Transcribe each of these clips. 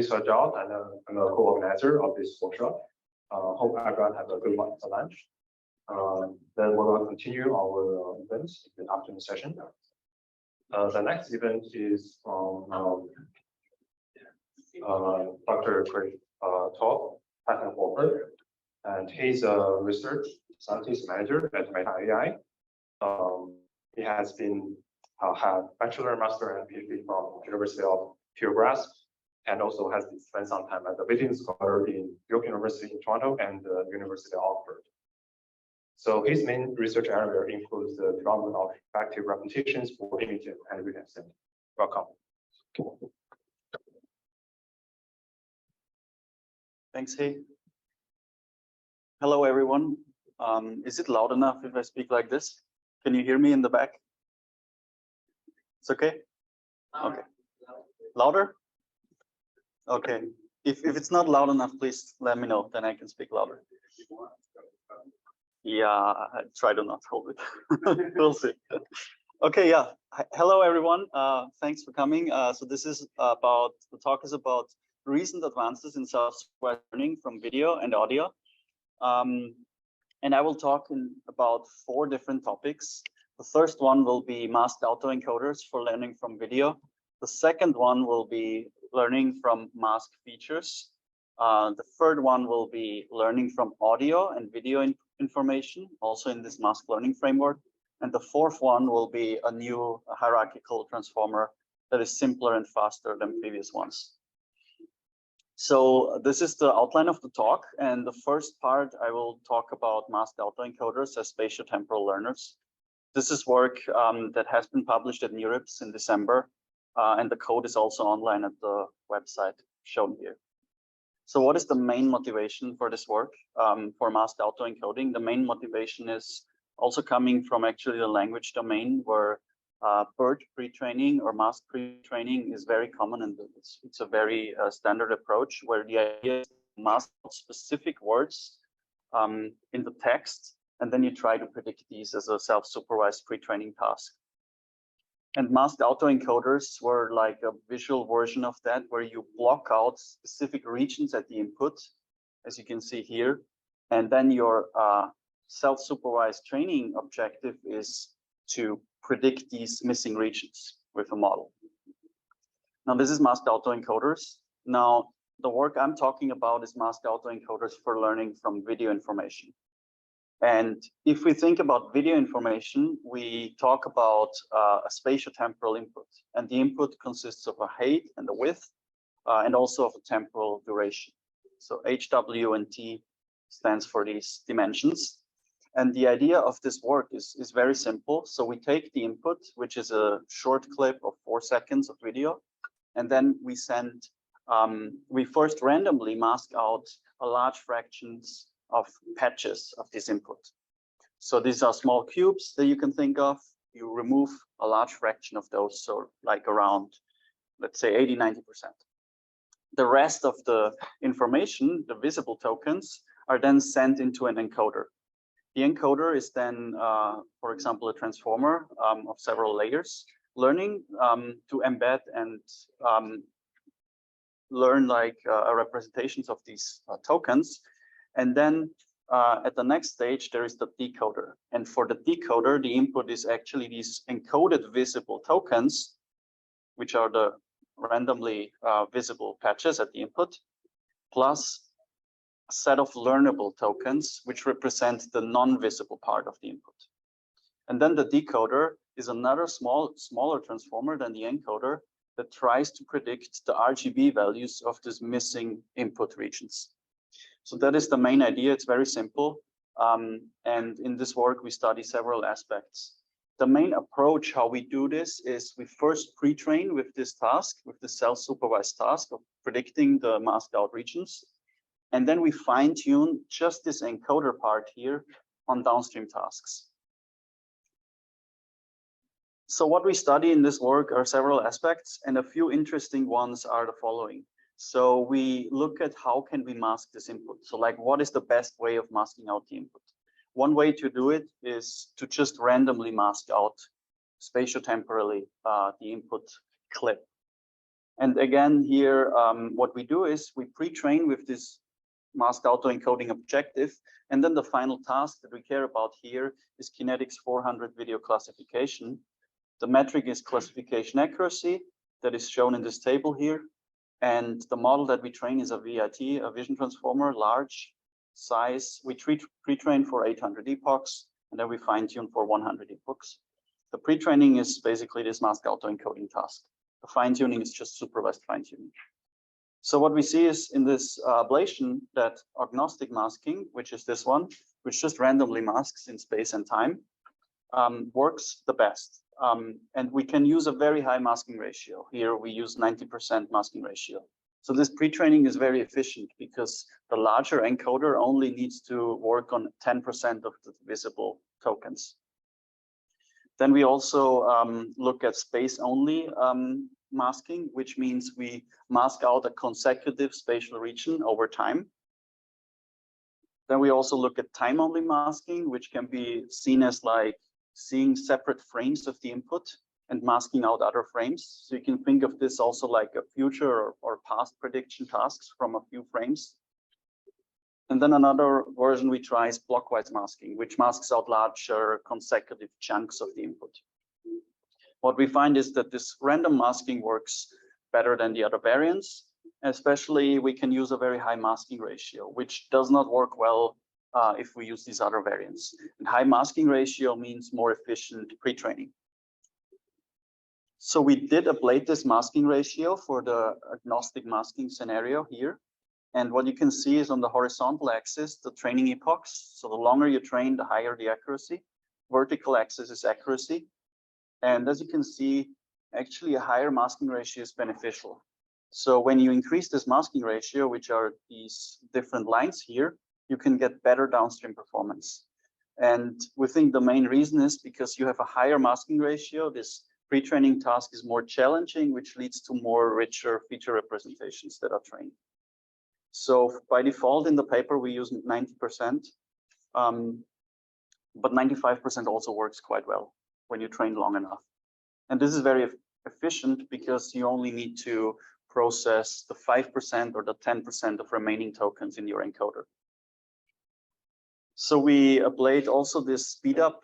research out, and I'm a co-organizer of this workshop. Hope everyone has a good one for lunch. Then we're going to continue our events in the afternoon session. The next event is from Dr. Christoph Feichtenhofer, and he's a research scientist manager at Meta AI. He has been had bachelor, master, and PhD from University of Purebred, and also has spent some time as a visiting scholar in York University in Toronto and the University of Oxford. So his main research area includes the development of effective repetitions for imaging and reading assent. Welcome. Thanks, Hey. Hello, everyone. Is it loud enough if I speak like this? Can you hear me in the back? It's okay? Okay. Louder? Okay. If it's not loud enough, please let me know, then I can speak louder. Yeah, I try to not hold it. We'll see. Okay, yeah. Hello, everyone. Thanks for coming. So this is about, the talk is about recent advances in self-supervised learning from video and audio. And I will talk about 4 different topics. The first one will be masked autoencoders for learning from video. The second one will be learning from masked features. The third one will be learning from audio and video information, also in this masked learning framework. And the fourth one will be a new hierarchical transformer that is simpler and faster than previous ones. So this is the outline of the talk. And the first part, I will talk about masked autoencoders as spatiotemporal learners. This is work that has been published at NeurIPS in December. And the code is also online at the website shown here. So what is the main motivation for this work for masked autoencoding? The main motivation is also coming from actually the language domain, where BERT pre-training or masked pre-training is very common, and it's a very standard approach where the idea is to mask specific words in the text, and then you try to predict these as a self-supervised pre-training task. And masked autoencoders were like a visual version of that, where you block out specific regions at the input, as you can see here, and then your self-supervised training objective is to predict these missing regions with a model. Now, this is masked autoencoders. Now, the work I'm talking about is masked autoencoders for learning from video information. And if we think about video information, we talk about a spatiotemporal input. And the input consists of a height and a width, and also of a temporal duration. So HW and T stands for these dimensions. And the idea of this work is very simple. So we take the input, which is a short clip of 4 seconds of video, and then we send, we first randomly mask out a large fractions of patches of this input. So these are small cubes that you can think of. You remove a large fraction of those, so like around, let's say 80–90%. The rest of the information, the visible tokens, are then sent into an encoder. The encoder is then, for example, a transformer of several layers, learning to embed and learn like representations of these tokens. And then at the next stage, there is the decoder. And for the decoder, the input is actually these encoded visible tokens, which are the randomly visible patches at the input, plus a set of learnable tokens, which represent the non-visible part of the input. And then the decoder is another smaller transformer than the encoder that tries to predict the RGB values of these missing input regions. So that is the main idea. It's very simple. And in this work, we study several aspects. The main approach how we do this is we first pre-train with this task, with the self-supervised task of predicting the masked out regions. And then we fine-tune just this encoder part here on downstream tasks. So what we study in this work are several aspects, and a few interesting ones are the following. So we look at how can we mask this input. So like, what is the best way of masking out the input? One way to do it is to just randomly mask out spatiotemporally the input clip. And again, here, what we do is we pre-train with this masked autoencoding objective. And then the final task that we care about here is kinetics 400 video classification. The metric is classification accuracy that is shown in this table here. And the model that we train is a VIT, a vision transformer, large size. We pre-train for 800 epochs, and then we fine-tune for 100 epochs. The pre-training is basically this masked autoencoding task. The fine-tuning is just supervised fine-tuning. So what we see is in this ablation that agnostic masking, which is this one, which just randomly masks in space and time, works the best. And we can use a very high masking ratio. Here we use 90% masking ratio. So this pre-training is very efficient because the larger encoder only needs to work on 10% of the visible tokens. Then we also look at space-only masking, which means we mask out a consecutive spatial region over time. Then we also look at time-only masking, which can be seen as like seeing separate frames of the input and masking out other frames. So you can think of this also like a future or past prediction tasks from a few frames. And then another version we try is blockwise masking, which masks out larger consecutive chunks of the input. What we find is that this random masking works better than the other variants. Especially, we can use a very high masking ratio, which does not work well if we use these other variants. And high masking ratio means more efficient pre-training. So we did ablate this masking ratio for the agnostic masking scenario here. And what you can see is on the horizontal axis, the training epochs. So the longer you train, the higher the accuracy. Vertical axis is accuracy. And as you can see, actually a higher masking ratio is beneficial. So when you increase this masking ratio, which are these different lines here, you can get better downstream performance. And we think the main reason is because you have a higher masking ratio, this pre-training task is more challenging, which leads to more richer feature representations that are trained. So by default in the paper, we use 90%, but 95% also works quite well when you train long enough. And this is very efficient because you only need to process the 5% or the 10% of remaining tokens in your encoder. So we ablate also this speed up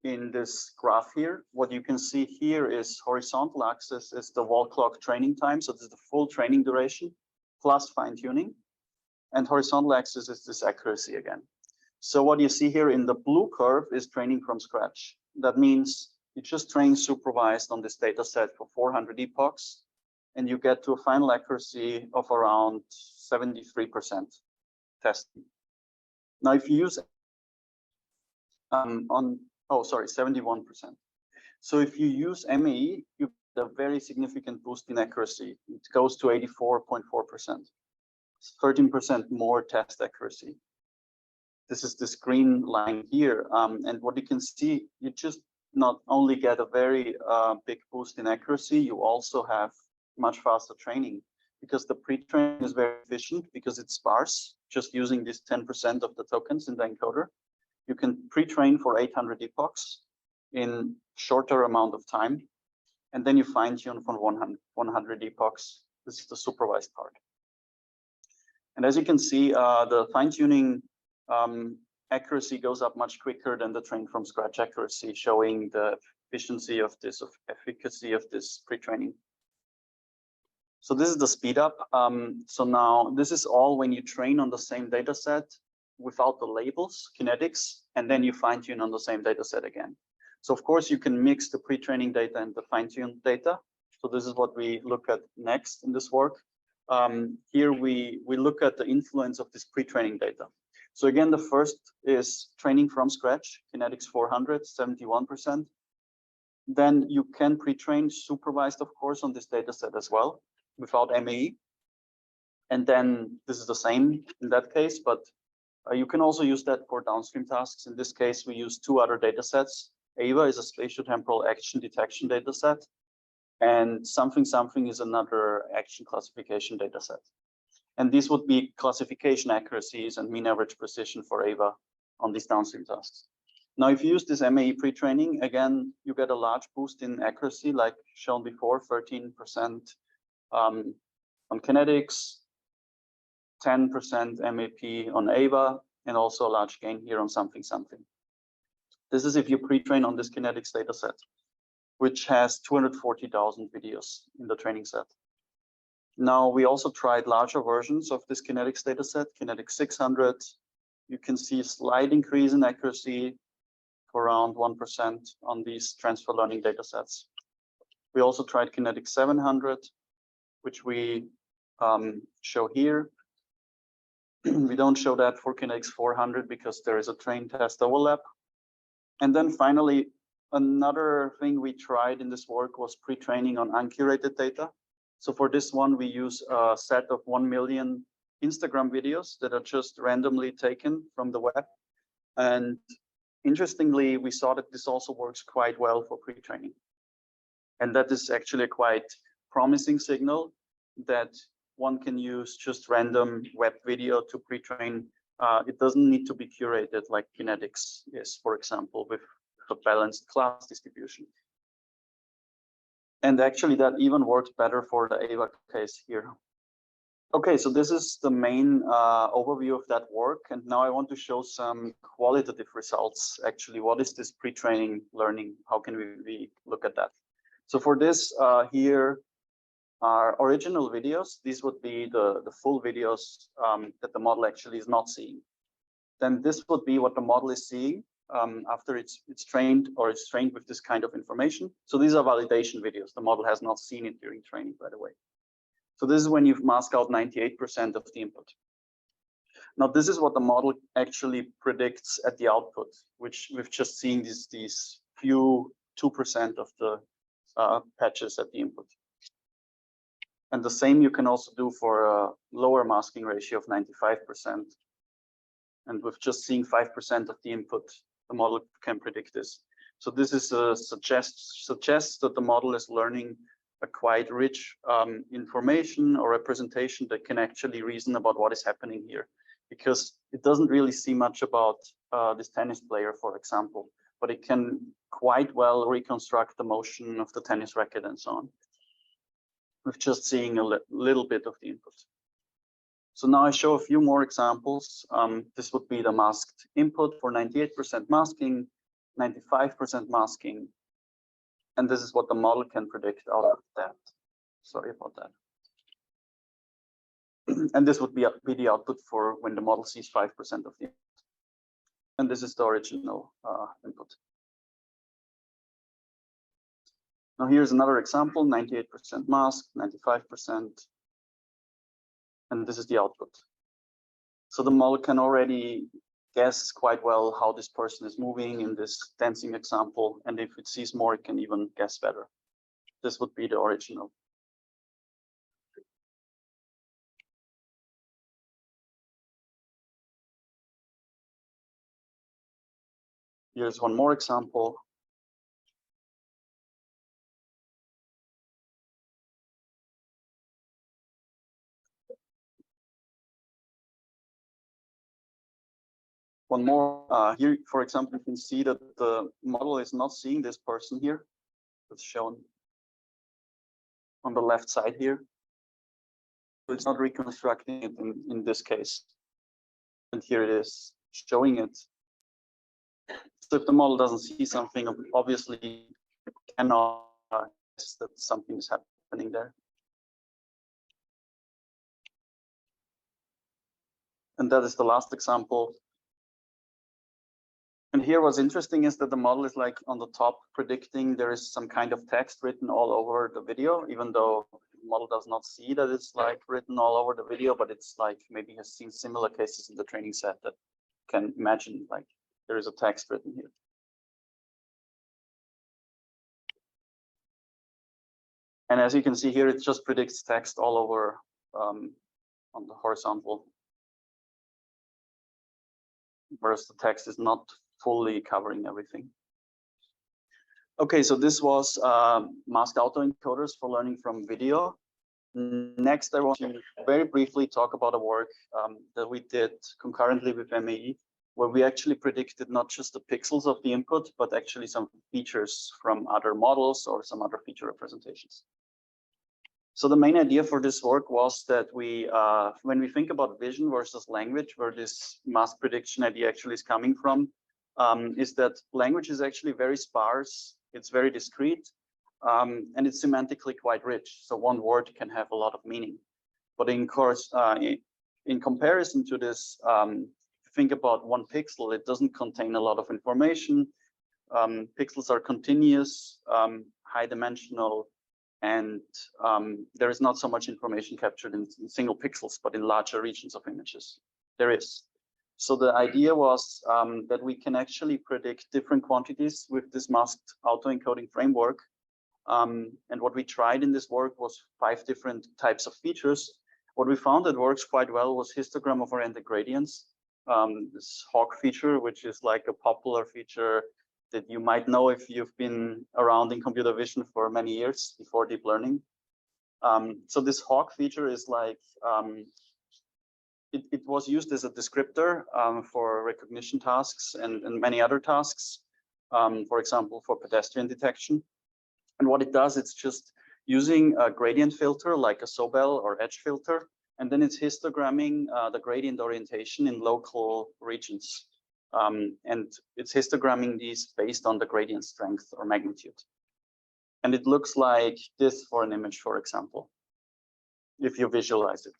in this graph here. What you can see here is horizontal axis is the wall clock training time. So this is the full training duration plus fine tuning. And horizontal axis is this accuracy again. So what you see here in the blue curve is training from scratch. That means you just train supervised on this data set for 400 epochs, and you get to a final accuracy of around 73% testing. Now, if you use 71%. So if you use MAE, you get a very significant boost in accuracy. It goes to 84.4%. It's 13% more test accuracy. This is this green line here. And what you can see, you just not only get a very big boost in accuracy, you also have much faster training because the pre-training is very efficient because it's sparse, just using this 10% of the tokens in the encoder. You can pre-train for 800 epochs in shorter amount of time, and then you fine-tune for 100 epochs. This is the supervised part. And as you can see, the fine-tuning accuracy goes up much quicker than the train from scratch accuracy, showing the efficiency of this, efficacy of this pre-training. So this is the speed up. So now this is all when you train on the same data set without the labels, kinetics, and then you fine tune on the same data set again. So of course you can mix the pre-training data and the fine-tuned data. So this is what we look at next in this work. Here we look at the influence of this pre-training data. So again, the first is training from scratch, kinetics 400, 71%. Then you can pre-train supervised, of course, on this data set as well, without MAE. And then this is the same in that case, but you can also use that for downstream tasks. In this case, we use two other data sets. AVA is a spatiotemporal action detection data set, and something is another action classification data set. And these would be classification accuracies and mean average precision for AVA on these downstream tasks. Now, if you use this MAE pre-training, again, you get a large boost in accuracy, like shown before, 13% on kinetics, 10% MAP on AVA, and also a large gain here on something. This is if you pre-train on this kinetics data set, which has 240,000 videos in the training set. Now, we also tried larger versions of this kinetics data set, kinetics 600. You can see a slight increase in accuracy for around 1% on these transfer learning data sets. We also tried kinetics 700, which we show here. We don't show that for kinetics 400 because there is a train test overlap. And then finally, another thing we tried in this work was pre-training on uncurated data. So for this one, we use a set of 1 million Instagram videos that are just randomly taken from the web. And interestingly, we saw that this also works quite well for pre-training. And that is actually a quite promising signal that one can use just random web video to pre-train. It doesn't need to be curated like kinetics is, for example, with a balanced class distribution. And actually that even works better for the AVA case here. Okay, so this is the main overview of that work. And now I want to show some qualitative results. Actually, what is this pre-training learning? How can we look at that? So for this, here are original videos. These would be the full videos that the model actually is not seeing. Then this would be what the model is seeing after it's trained, or it's trained with this kind of information. So these are validation videos. The model has not seen it during training, by the way. So this is when you've masked out 98% of the input. Now, this is what the model actually predicts at the output, which we've just seen these few 2% of the patches at the input. And the same you can also do for a lower masking ratio of 95%. And with just seeing 5% of the input, the model can predict this. So this is suggests that the model is learning a quite rich information or representation that can actually reason about what is happening here, because it doesn't really see much about this tennis player, for example, but it can quite well reconstruct the motion of the tennis racket and so on, with just seeing a little bit of the input. So now I show a few more examples. This would be the masked input for 98% masking, 95% masking. And this is what the model can predict out of that. Sorry about that. And this would be the output for when the model sees 5% of the input. And this is the original input. Now here's another example, 98% mask, 95%. And this is the output. So the model can already guess quite well how this person is moving in this dancing example. And if it sees more, it can even guess better. This would be the original. Here's one more example. One more here, for example, you can see that the model is not seeing this person here. It's shown on the left side here. So it's not reconstructing it in this case. And here it is showing it. So if the model doesn't see something, obviously it cannot guess that something is happening there. And that is the last example. And here what's interesting is that the model is like on the top predicting there is some kind of text written all over the video, even though the model does not see that it's like written all over the video, but it's like maybe has seen similar cases in the training set that can imagine like there is a text written here. And as you can see here, it just predicts text all over on the horizontal, whereas the text is not fully covering everything. Okay, so this was masked autoencoders for learning from video. Next, I want to very briefly talk about a work that we did concurrently with MAE, where we actually predicted not just the pixels of the input, but actually some features from other models or some other feature representations. So the main idea for this work was that we, when we think about vision versus language, where this mask prediction idea actually is coming from, is that language is actually very sparse, it's very discrete, and it's semantically quite rich. So one word can have a lot of meaning. But in comparison to this, think about one pixel, it doesn't contain a lot of information. Pixels are continuous, high dimensional, and there is not so much information captured in single pixels, but in larger regions of images. There is. So the idea was that we can actually predict different quantities with this masked autoencoding framework. And what we tried in this work was 5 different types of features. What we found that works quite well was histogram of oriented gradients. This hawk feature, which is like a popular feature that you might know if you've been around in computer vision for many years before deep learning. So this hawk feature is like, it was used as a descriptor for recognition tasks and many other tasks, for example, for pedestrian detection. And what it does, it's just using a gradient filter like a Sobel or edge filter, and then it's histogramming the gradient orientation in local regions. And it's histogramming these based on the gradient strength or magnitude. And it looks like this for an image, for example, if you visualize it.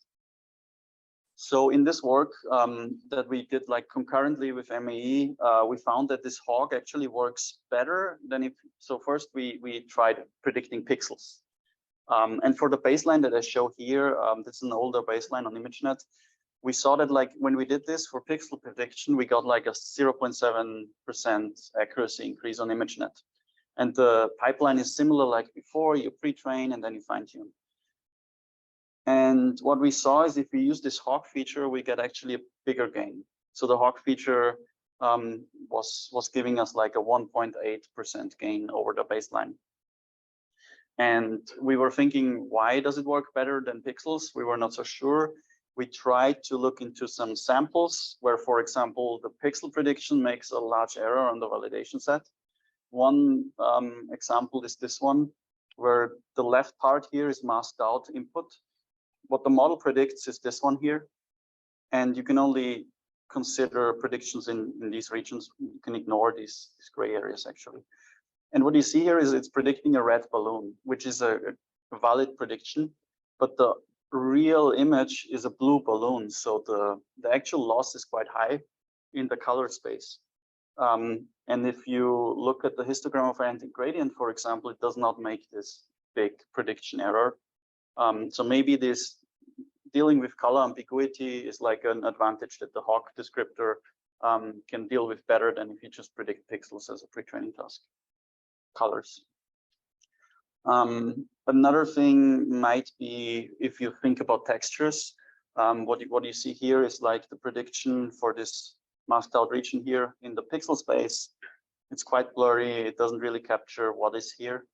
So in this work that we did like concurrently with MAE, we found that this hawk actually works better than if, so first we tried predicting pixels. And for the baseline that I show here, this is an older baseline on ImageNet. We saw that like when we did this for pixel prediction, we got like a 0.7% accuracy increase on ImageNet. And the pipeline is similar like before, you pre-train and then you fine tune. And what we saw is if we use this hawk feature, we get actually a bigger gain. So the hawk feature was giving us like a 1.8% gain over the baseline. And we were thinking, why does it work better than pixels? We were not so sure. We tried to look into some samples where, for example, the pixel prediction makes a large error on the validation set. One example is this one, where the left part here is masked out input. What the model predicts is this one here. And you can only consider predictions in these regions. You can ignore these gray areas actually. And what you see here is it's predicting a red balloon, which is a valid prediction, but the real image is a blue balloon. So the actual loss is quite high in the color space. And if you look at the histogram of oriented gradient, for example, it does not make this big prediction error. So maybe this dealing with color ambiguity is like an advantage that the hawk descriptor can deal with better than if you just predict pixels as a pre-training task. Colors. Another thing might be if you think about textures. What you see here is like the prediction for this masked out region here in the pixel space. It's quite blurry. It doesn't really capture what is here.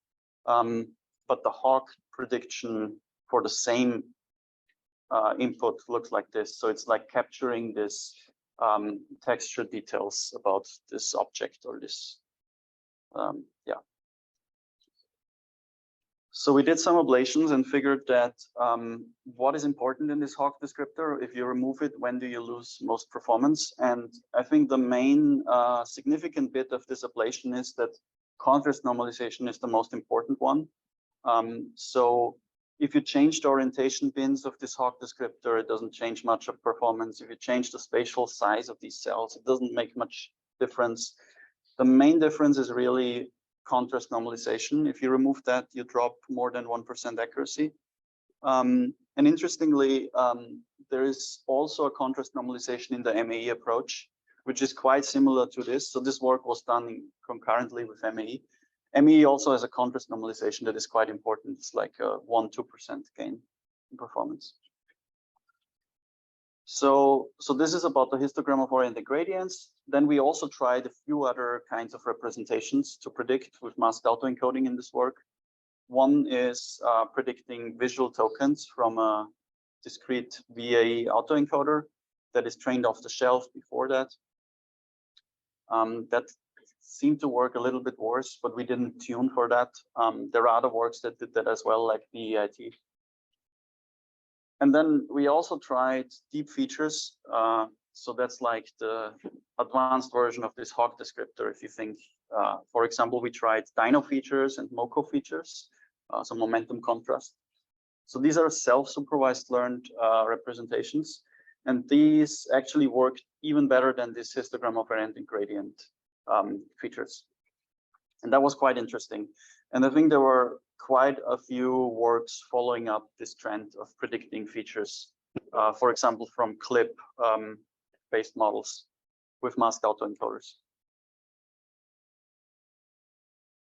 But the hawk prediction for the same input looks like this. So it's like capturing this texture details about this object or this, yeah. So we did some ablations and figured that what is important in this hawk descriptor, if you remove it, when do you lose most performance? And I think the main significant bit of this ablation is that contrast normalization is the most important one. So if you change the orientation bins of this hawk descriptor, it doesn't change much of performance. If you change the spatial size of these cells, it doesn't make much difference. The main difference is really contrast normalization. If you remove that, you drop more than 1% accuracy. And interestingly, there is also a contrast normalization in the MAE approach, which is quite similar to this. So this work was done concurrently with MAE. MAE also has a contrast normalization that is quite important. It's like a 1-2% gain in performance. So this is about the histogram of oriented gradients. Then we also tried a few other kinds of representations to predict with masked autoencoding in this work. One is predicting visual tokens from a discrete VAE autoencoder that is trained off the shelf before that. That seemed to work a little bit worse, but we didn't tune for that. There are other works that did that as well, like VEIT. And then we also tried deep features. So that's like the advanced version of this Hawk descriptor. If you think, for example, we tried dyno features and MoCo features, so momentum contrast. So these are self-supervised learned representations. And these actually work even better than this histogram oriented gradient features. And that was quite interesting. And I think there were quite a few works following up this trend of predicting features, for example, from CLIP based models with masked autoencoders.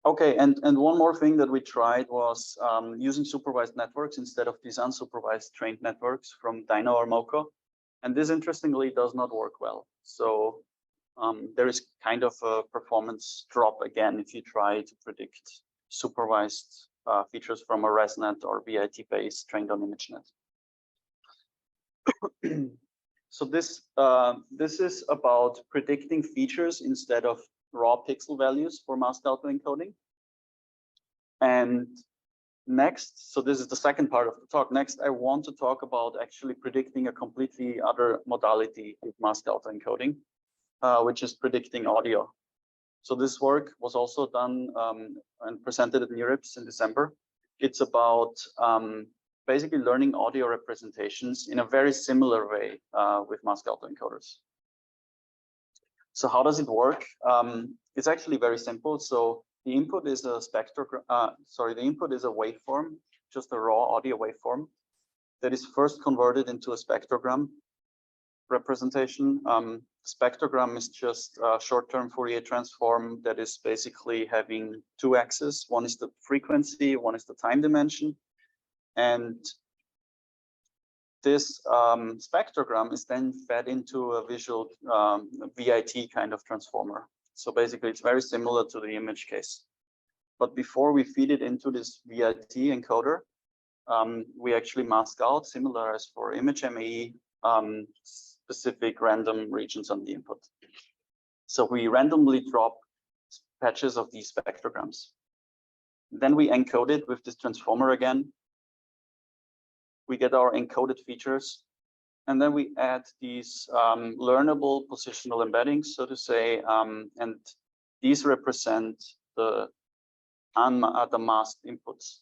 Okay, and one more thing that we tried was using supervised networks instead of these unsupervised trained networks from Dyno or MoCo. And this, interestingly, does not work well. So there is kind of a performance drop again if you try to predict supervised features from a ResNet or VIT base trained on ImageNet. So this is about predicting features instead of raw pixel values for masked autoencoding. And next, so this is the second part of the talk. Next, I want to talk about actually predicting a completely other modality with masked autoencoding, which is predicting audio. So this work was also done and presented at NeurIPS in December. It's about basically learning audio representations in a very similar way with masked autoencoders. So how does it work? It's actually very simple. So the input is a spectrogram. The input is a waveform, just a raw audio waveform that is first converted into a spectrogram representation. Spectrogram is just a short-term Fourier transform that is basically having two axes. One is the frequency, one is the time dimension. And this spectrogram is then fed into a visual VIT kind of transformer. So basically, it's very similar to the image case. But before we feed it into this VIT encoder, we actually mask out, similar as for image MAE, specific random regions on the input. So we randomly drop patches of these spectrograms. Then we encode it with this transformer again. We get our encoded features, and then we add these learnable positional embeddings, so to say, and these represent the masked inputs.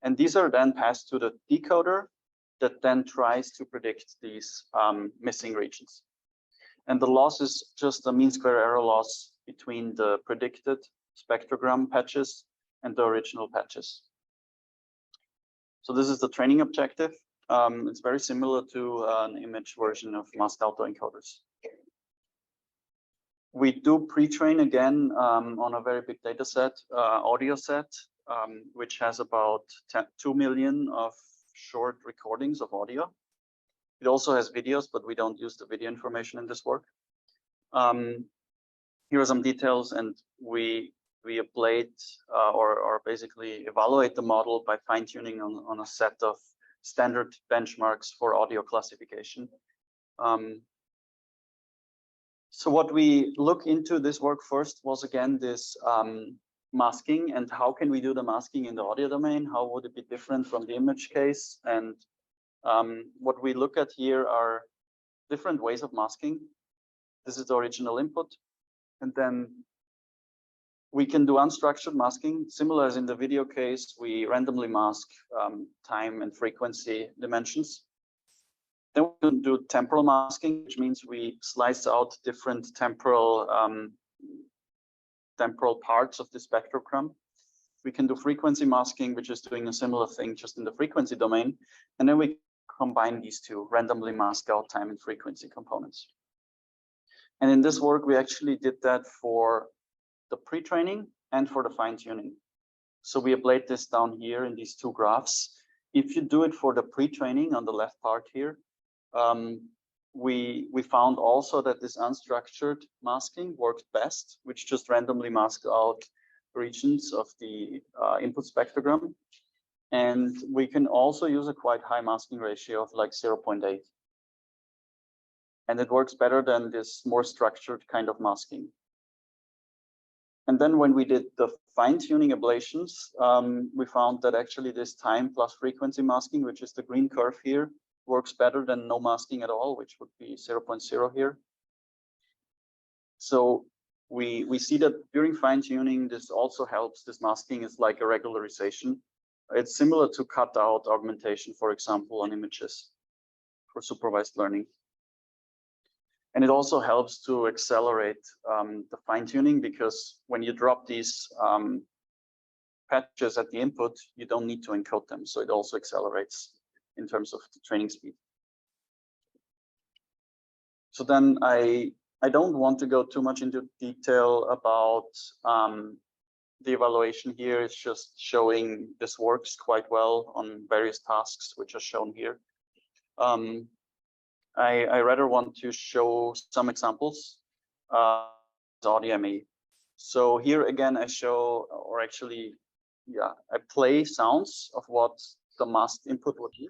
And these are then passed to the decoder that then tries to predict these missing regions. And the loss is just a mean square error loss between the predicted spectrogram patches and the original patches. So this is the training objective. It's very similar to an image version of masked autoencoders. We do pre-train again on a very big data set, audio set, which has about 2 million of short recordings of audio. It also has videos, but we don't use the video information in this work. Here are some details, and we ablate or basically evaluate the model by fine-tuning on a set of standard benchmarks for audio classification. So what we look into this work first was again this masking, and how can we do the masking in the audio domain? How would it be different from the image case? And what we look at here are different ways of masking. This is the original input, and then we can do unstructured masking, similar as in the video case. We randomly mask time and frequency dimensions. Then we can do temporal masking, which means we slice out different temporal parts of the spectrogram. We can do frequency masking, which is doing a similar thing just in the frequency domain. And then we combine these two, randomly mask out time and frequency components. And in this work, we actually did that for the pre-training and for the fine-tuning. So we ablate this down here in these two graphs. If you do it for the pre-training on the left part here, we found also that this unstructured masking worked best, which just randomly masked out regions of the input spectrogram. And we can also use a quite high masking ratio of like 0.8. And it works better than this more structured kind of masking. And then when we did the fine-tuning ablations, we found that actually this time plus frequency masking, which is the green curve here, works better than no masking at all, which would be 0.0 here. So we see that during fine tuning, this also helps. This masking is like a regularization. It's similar to cutout augmentation, for example, on images for supervised learning. And it also helps to accelerate the fine tuning, because when you drop these patches at the input, you don't need to encode them. So it also accelerates in terms of the training speed. So then I don't want to go too much into detail about the evaluation here. It's just showing this works quite well on various tasks, which are shown here. I rather want to show some examples. AudioME. So here again, I show, or actually, yeah, I play sounds of what the masked input would be.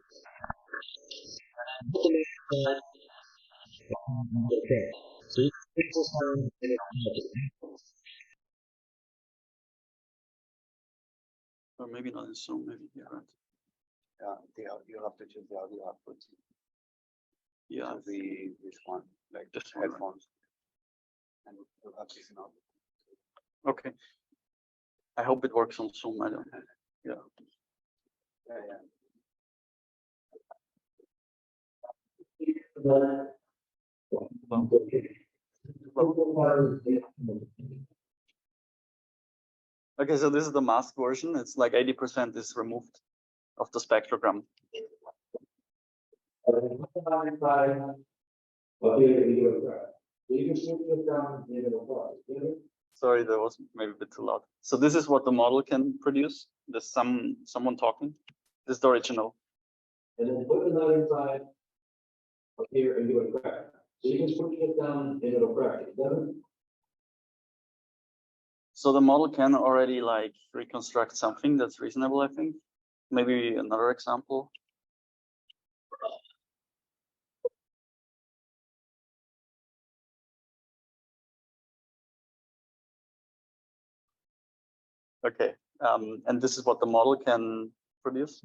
Or maybe not in Zoom, maybe here, right? Yeah, you have to choose the audio output. Yeah, This one, like this one, right? headphones, and you'll have this now. Okay. I hope it works on Zoom. I don't. Yeah. Yeah. Okay, so this is the masked version. It's like 80% is removed of the spectrogram. Sorry, that was maybe a bit too loud. So this is what the model can produce. There's someone talking. This is the original. And then put the nut inside up here and do it correct. So you can switch it down and it'll correct it, doesn't it? So the model can already like reconstruct something that's reasonable, I think. Maybe another example. Okay, and this is what the model can produce.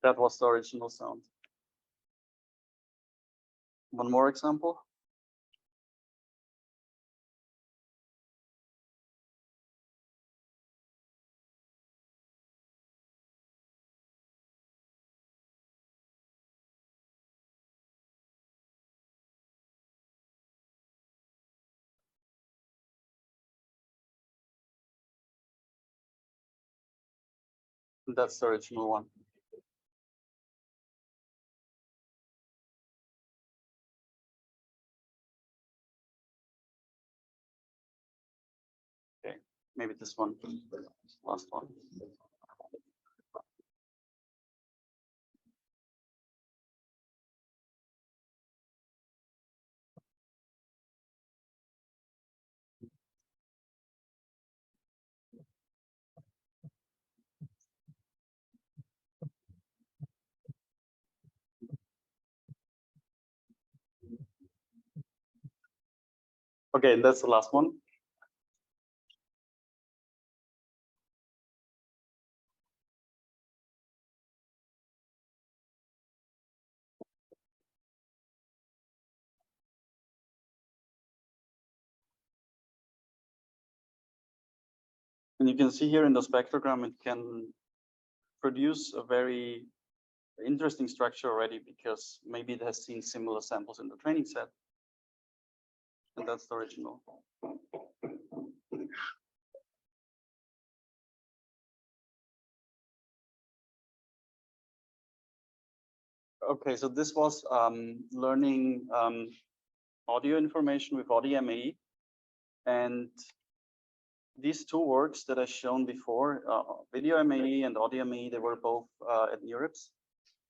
That was the original sound. One more example. That's the original one. Okay, maybe this one, last one. Okay, that's the last one. And you can see here in the spectrogram, it can produce a very interesting structure already, because maybe it has seen similar samples in the training set. And that's the original. Okay, so this was learning audio information with AudioME. And these two works that I've shown before, VideoME and AudioME, they were both at NeurIPS.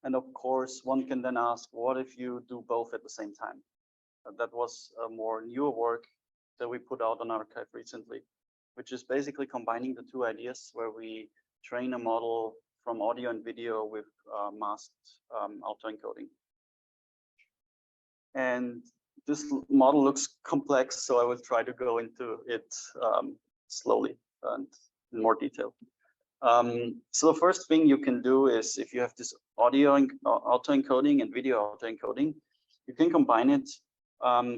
And of course, one can then ask, what if you do both at the same time? That was a more newer work that we put out on arXiv recently, which is basically combining the two ideas, where we train a model from audio and video with masked autoencoding. And this model looks complex, so I will try to go into it slowly and in more detail. So the first thing you can do is, if you have this audio autoencoding and video autoencoding, you can combine it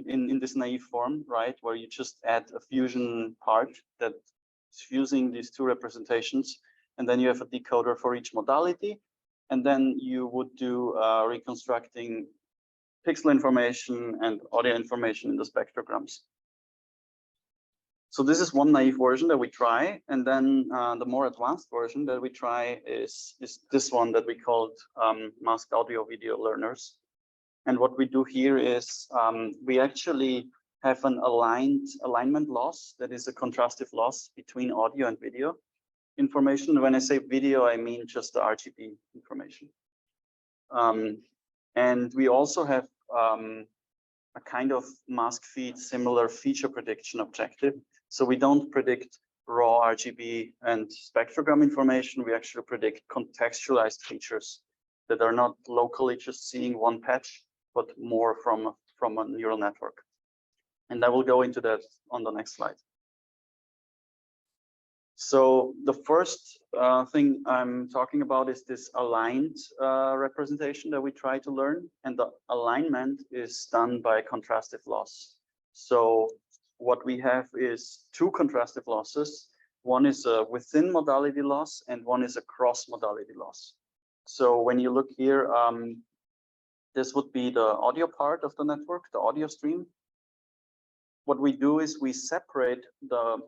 in this naive form, right, where you just add a fusion part that is fusing these two representations, and then you have a decoder for each modality, and then you would do reconstructing pixel information and audio information in the spectrograms. So this is one naive version that we try, and then the more advanced version that we try is this one that we called masked audio video learners. And what we do here is we actually have an alignment loss, that is a contrastive loss between audio and video information. When I say video, I mean just the RGB information. And we also have a kind of mask feed similar feature prediction objective. So we don't predict raw RGB and spectrogram information. We actually predict contextualized features that are not locally just seeing one patch, but more from a neural network. And I will go into that on the next slide. So the first thing I'm talking about is this aligned representation that we try to learn. And the alignment is done by contrastive loss. So what we have is two contrastive losses. One is a within modality loss and one is a cross modality loss. So when you look here, this would be the audio part of the network, the audio stream. What we do is we separate the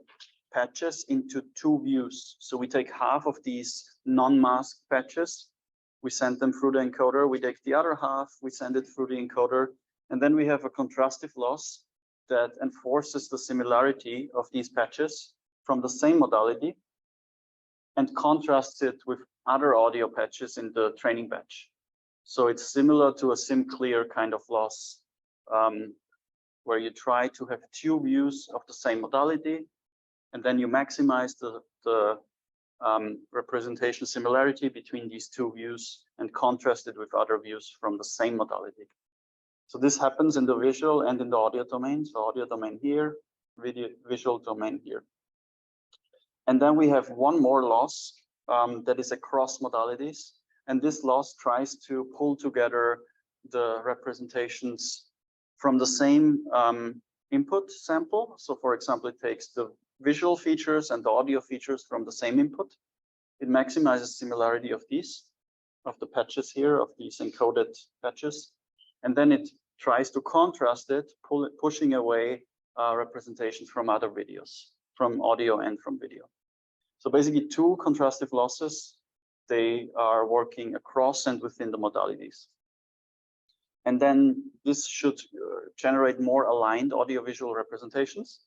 patches into two views. So we take half of these non-masked patches, we send them through the encoder, we take the other half, we send it through the encoder, and then we have a contrastive loss that enforces the similarity of these patches from the same modality and contrasts it with other audio patches in the training batch. So it's similar to a sim-clear kind of loss, where you try to have two views of the same modality, and then you maximize the representation similarity between these two views and contrast it with other views from the same modality. So this happens in the visual and in the audio domain. So audio domain here, visual domain here. And then we have one more loss that is across modalities. And this loss tries to pull together the representations from the same input sample. So for example, it takes the visual features and the audio features from the same input. It maximizes similarity of these, of the patches here, of these encoded patches. And then it tries to contrast it, pushing away representations from other videos, from audio and from video. So basically two contrastive losses. They are working across and within the modalities. And then this should generate more aligned audiovisual representations.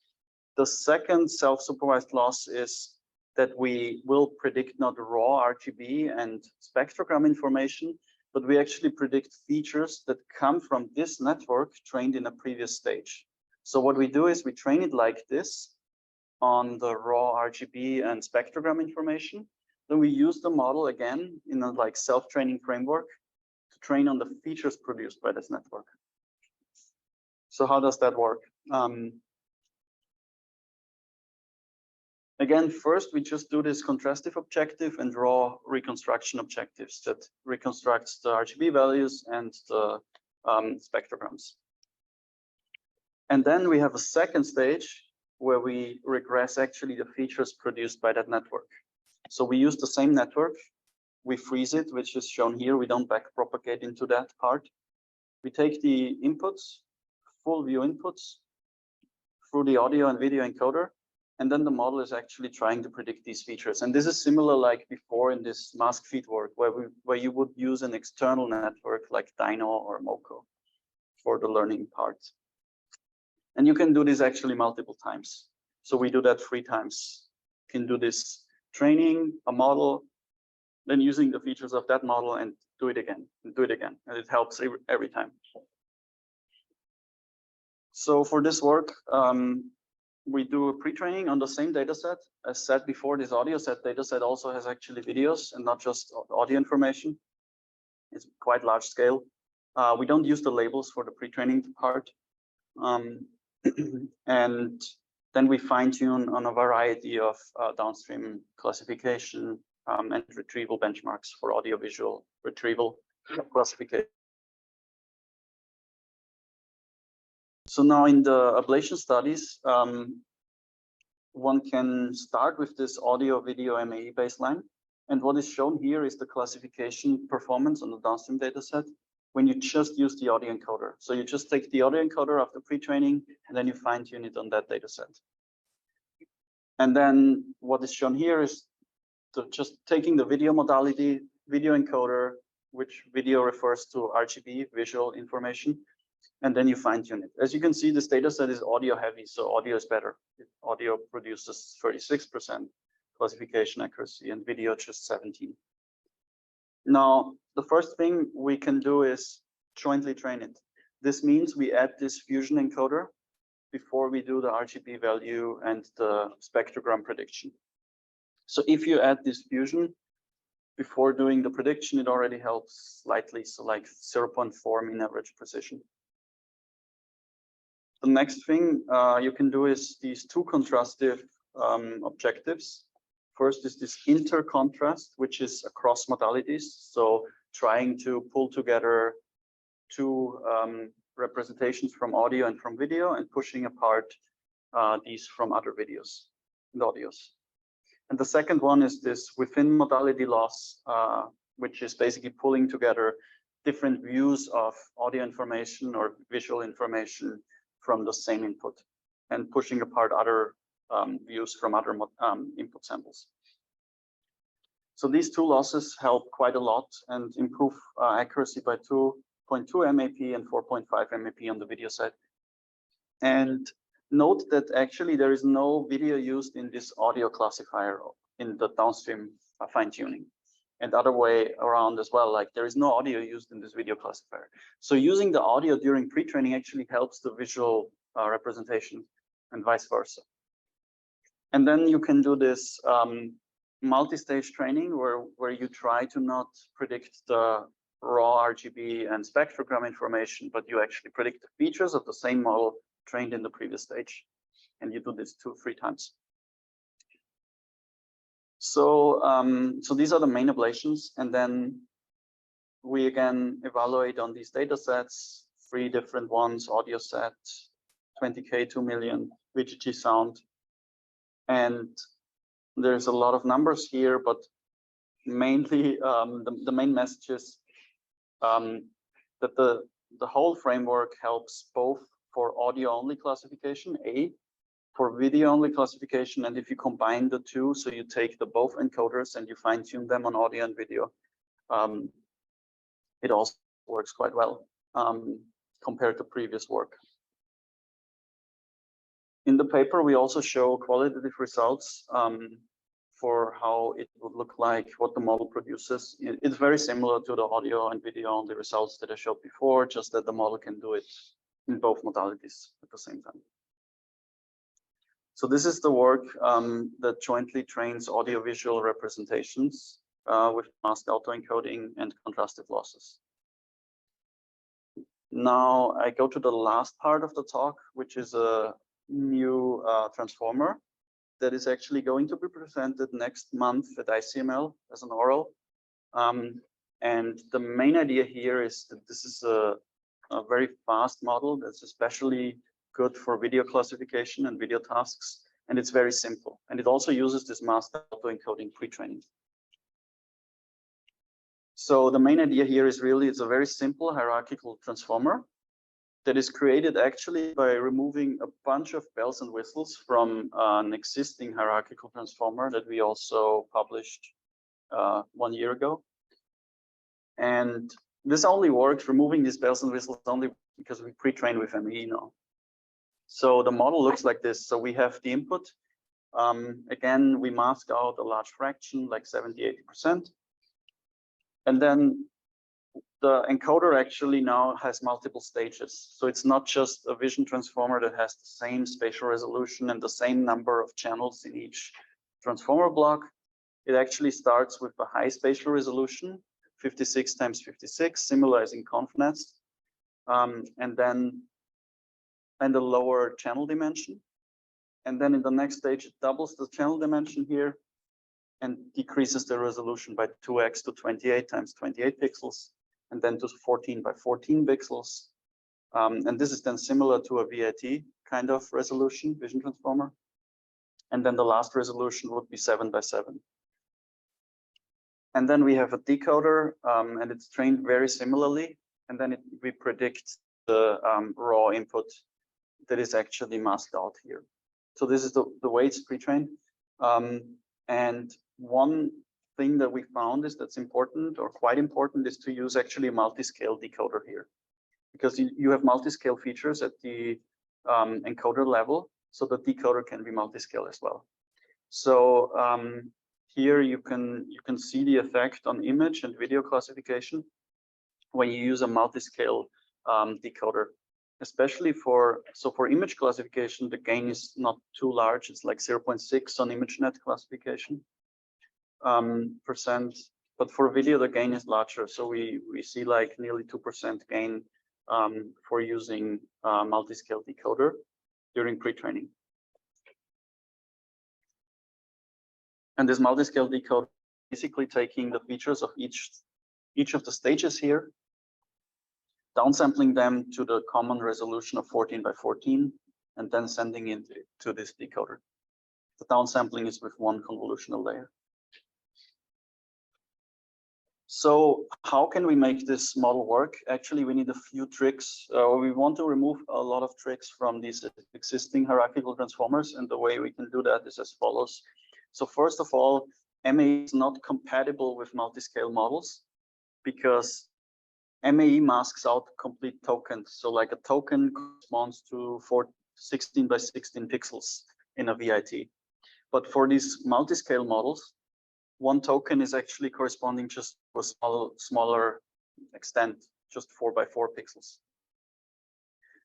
The second self-supervised loss is that we will predict not raw RGB and spectrogram information, but we actually predict features that come from this network trained in a previous stage. So what we do is we train it like this on the raw RGB and spectrogram information. Then we use the model again in a like self-training framework to train on the features produced by this network. So how does that work? Again, first we just do this contrastive objective and raw reconstruction objectives that reconstructs the RGB values and the spectrograms. And then we have a second stage where we regress actually the features produced by that network. So we use the same network, we freeze it, which is shown here. We don't backpropagate into that part. We take the inputs, full view inputs, through the audio and video encoder, and then the model is actually trying to predict these features. And this is similar like before in this mask feed work, where you would use an external network like Dino or Moco for the learning part. And you can do this actually multiple times. So we do that 3 times. You can do this training a model, then using the features of that model and do it again, and do it again. And it helps every time. So for this work, we do a pre-training on the same data set. As said before, this audio set data set also has actually videos and not just audio information. It's quite large scale. We don't use the labels for the pre-training part. And then we fine tune on a variety of downstream classification and retrieval benchmarks for audiovisual retrieval classification. So now in the ablation studies, one can start with this audio video MAE baseline. And what is shown here is the classification performance on the downstream data set when you just use the audio encoder. So you just take the audio encoder after pre-training and then you fine tune it on that data set. And then what is shown here is just taking the video modality, video encoder, which video refers to RGB, visual information, and then you fine tune it. As you can see, this data set is audio heavy, so audio is better. Audio produces 36% classification accuracy and video just 17. Now, the first thing we can do is jointly train it. This means we add this fusion encoder before we do the RGB value and the spectrogram prediction. So if you add this fusion before doing the prediction, it already helps slightly, so like 0.4 mean average precision. The next thing you can do is these two contrastive objectives. First is this inter-contrast, which is across modalities. So trying to pull together two representations from audio and from video and pushing apart these from other videos and audios. And the second one is this within modality loss, which is basically pulling together different views of audio information or visual information from the same input and pushing apart other views from other input samples. So these two losses help quite a lot and improve accuracy by 2.2 MAP and 4.5 MAP on the video side. And note that actually there is no video used in this audio classifier in the downstream fine tuning, and other way around as well. Like there is no audio used in this video classifier. So using the audio during pre-training actually helps the visual representation and vice versa. And then you can do this multi-stage training where you try to not predict the raw RGB and spectrogram information, but you actually predict the features of the same model trained in the previous stage. And you do this 2-3 times. So, so these are the main ablations. And then we again evaluate on these data sets, 3 different ones, audio set, 20K, 2 million, VGG sound. And there's a lot of numbers here, but mainly the main message is that the whole framework helps both for audio only classification, for video only classification, and if you combine the two, so you take the both encoders and you fine tune them on audio and video, it also works quite well compared to previous work. In the paper, we also show qualitative results for how it would look like, what the model produces. It's very similar to the audio and video only results that I showed before, just that the model can do it in both modalities at the same time. So this is the work that jointly trains audiovisual representations with masked autoencoding and contrastive losses. Now I go to the last part of the talk, which is a new transformer that is actually going to be presented next month at ICML as an oral. And the main idea here is that this is a very fast model that's especially good for video classification and video tasks, and it's very simple. And it also uses this masked autoencoding pre-training. So the main idea here is really, it's a very simple hierarchical transformer that is created actually by removing a bunch of bells and whistles from an existing hierarchical transformer that we also published 1 year ago. And this only works, removing these bells and whistles only because we pre-trained with ME now. So the model looks like this. So we have the input. Again, we mask out a large fraction, like 70–80%. And then the encoder actually now has multiple stages. So it's not just a vision transformer that has the same spatial resolution and the same number of channels in each transformer block. It actually starts with a high spatial resolution, 56 times 56, similar as in ConfNets, and then a lower channel dimension. And then in the next stage, it doubles the channel dimension here and decreases the resolution by 2x to 28 times 28 pixels, and then to 14 by 14 pixels. And this is then similar to a VIT kind of resolution, vision transformer. And then the last resolution would be 7 by 7. And then we have a decoder, and it's trained very similarly. And then we predict the raw input that is actually masked out here. So this is the way it's pre-trained. And one thing that we found is that's important, or quite important, is to use actually a multi-scale decoder here, because you have multi-scale features at the encoder level, so the decoder can be multi-scale as well. So here you can see the effect on image and video classification when you use a multi-scale decoder, especially for image classification. The gain is not too large; it's like 0.6 on ImageNet classification percent. But for video, the gain is larger. So we see like nearly 2% gain for using multi-scale decoder during pre-training. And this multi-scale decoder basically taking the features of each of the stages here, downsampling them to the common resolution of 14 by 14, and then sending it to this decoder. The downsampling is with one convolutional layer. So how can we make this model work? Actually, we need a few tricks. We want to remove a lot of tricks from these existing hierarchical transformers, and the way we can do that is as follows. So first of all, MAE is not compatible with multi-scale models because MAE masks out complete tokens. So like a token corresponds to 16 by 16 pixels in a VIT. But for these multi-scale models, one token is actually corresponding just to a smaller extent, just 4 by 4 pixels.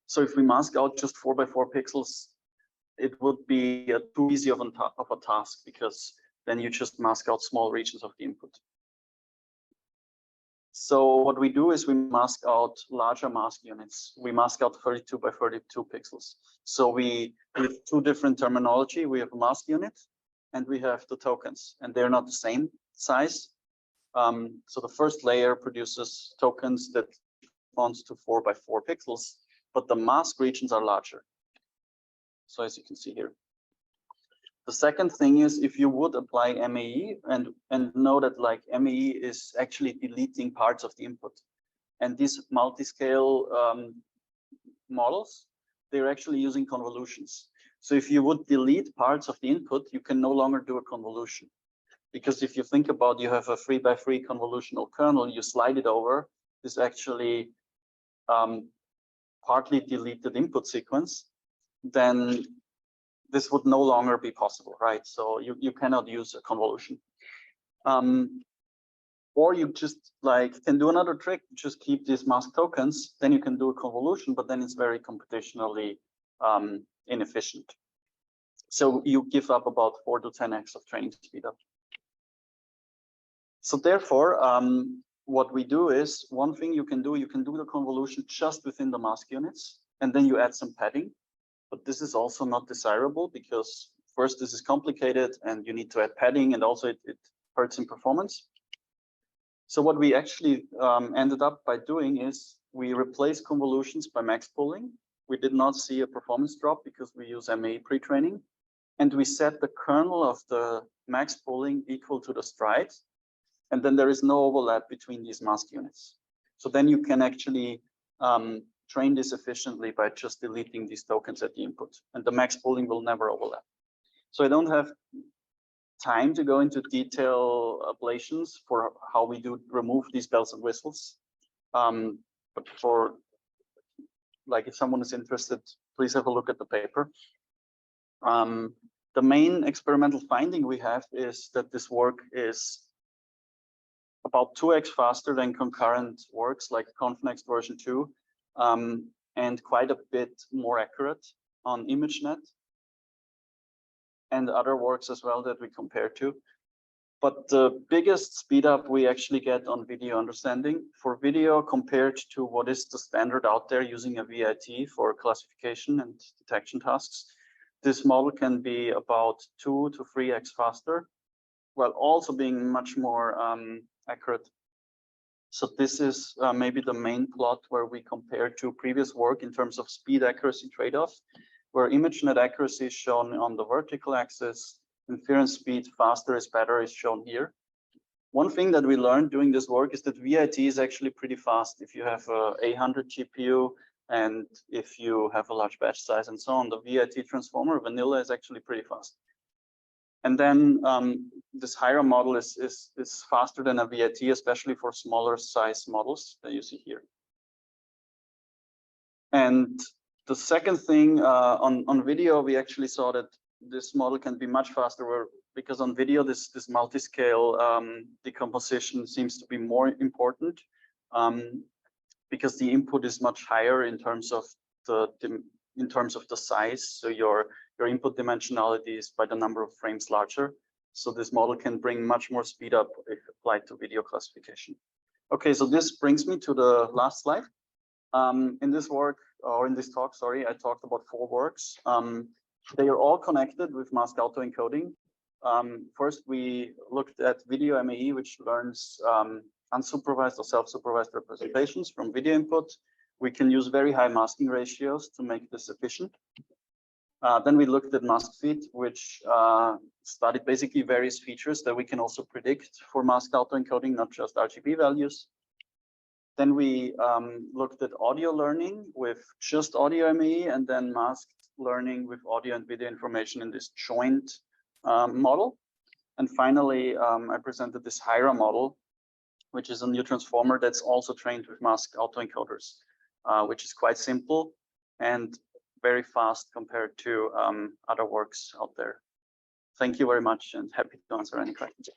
So if we mask out just 4 by 4 pixels, it would be too easy of a task, because then you just mask out small regions of the input. So what we do is we mask out larger mask units. We mask out 32 by 32 pixels. So we have two different terminology. We have a mask unit and we have the tokens, and they're not the same size. So the first layer produces tokens that corresponds to 4 by 4 pixels, but the mask regions are larger. So as you can see here. The second thing is, if you would apply MAE and know that like MAE is actually deleting parts of the input, and these multi-scale models, they're actually using convolutions. So if you would delete parts of the input, you can no longer do a convolution, because if you think about, you have a 3 by 3 convolutional kernel, you slide it over, this actually partly deleted input sequence, then this would no longer be possible, right? So you cannot use a convolution. Or you just like can do another trick, just keep these mask tokens, then you can do a convolution, but then it's very computationally inefficient. So you give up about 4 to 10x of training speed up. So therefore, what we do is, one thing you can do the convolution just within the mask units, and then you add some padding. But this is also not desirable, because first, this is complicated and you need to add padding, and also it hurts in performance. So what we actually ended up by doing is we replaced convolutions by max pooling. We did not see a performance drop because we use MAE pre-training, and we set the kernel of the max pooling equal to the stride, and then there is no overlap between these mask units. So then you can actually train this efficiently by just deleting these tokens at the input, and the max pooling will never overlap. So I don't have time to go into detail ablations for how we do remove these bells and whistles. But for like, if someone is interested, please have a look at the paper. The main experimental finding we have is that this work is about 2x faster than concurrent works like ConfNext version 2, and quite a bit more accurate on ImageNet and other works as well that we compare to. But the biggest speed up we actually get on video understanding. For video compared to what is the standard out there using a VIT for classification and detection tasks, this model can be about 2 to 3x faster, while also being much more accurate. So this is maybe the main plot where we compare to previous work in terms of speed accuracy trade-off, where ImageNet accuracy is shown on the vertical axis, inference speed faster is better is shown here. One thing that we learned doing this work is that VIT is actually pretty fast. If you have a 800 GPU and if you have a large batch size and so on, the VIT transformer vanilla is actually pretty fast. And then this higher model is faster than a VIT, especially for smaller size models that you see here. And the second thing on video, we actually saw that this model can be much faster because on video, this multi-scale decomposition seems to be more important because the input is much higher in terms of the size. So your input dimensionality is by the number of frames larger. So this model can bring much more speed up if applied to video classification. Okay, so this brings me to the last slide. In this work, or in this talk, sorry, I talked about 4 works. They are all connected with mask autoencoding. First, we looked at video MAE, which learns unsupervised or self-supervised representations from video input. We can use very high masking ratios to make this efficient. Then we looked at mask fit, which studied basically various features that we can also predict for mask autoencoding, not just RGB values. Then we looked at audio learning with just audio MAE, and then masked learning with audio and video information in this joint model. And finally, I presented this HIRA model, which is a new transformer that's also trained with mask autoencoders, which is quite simple and very fast compared to other works out there. Thank you very much and happy to answer any questions.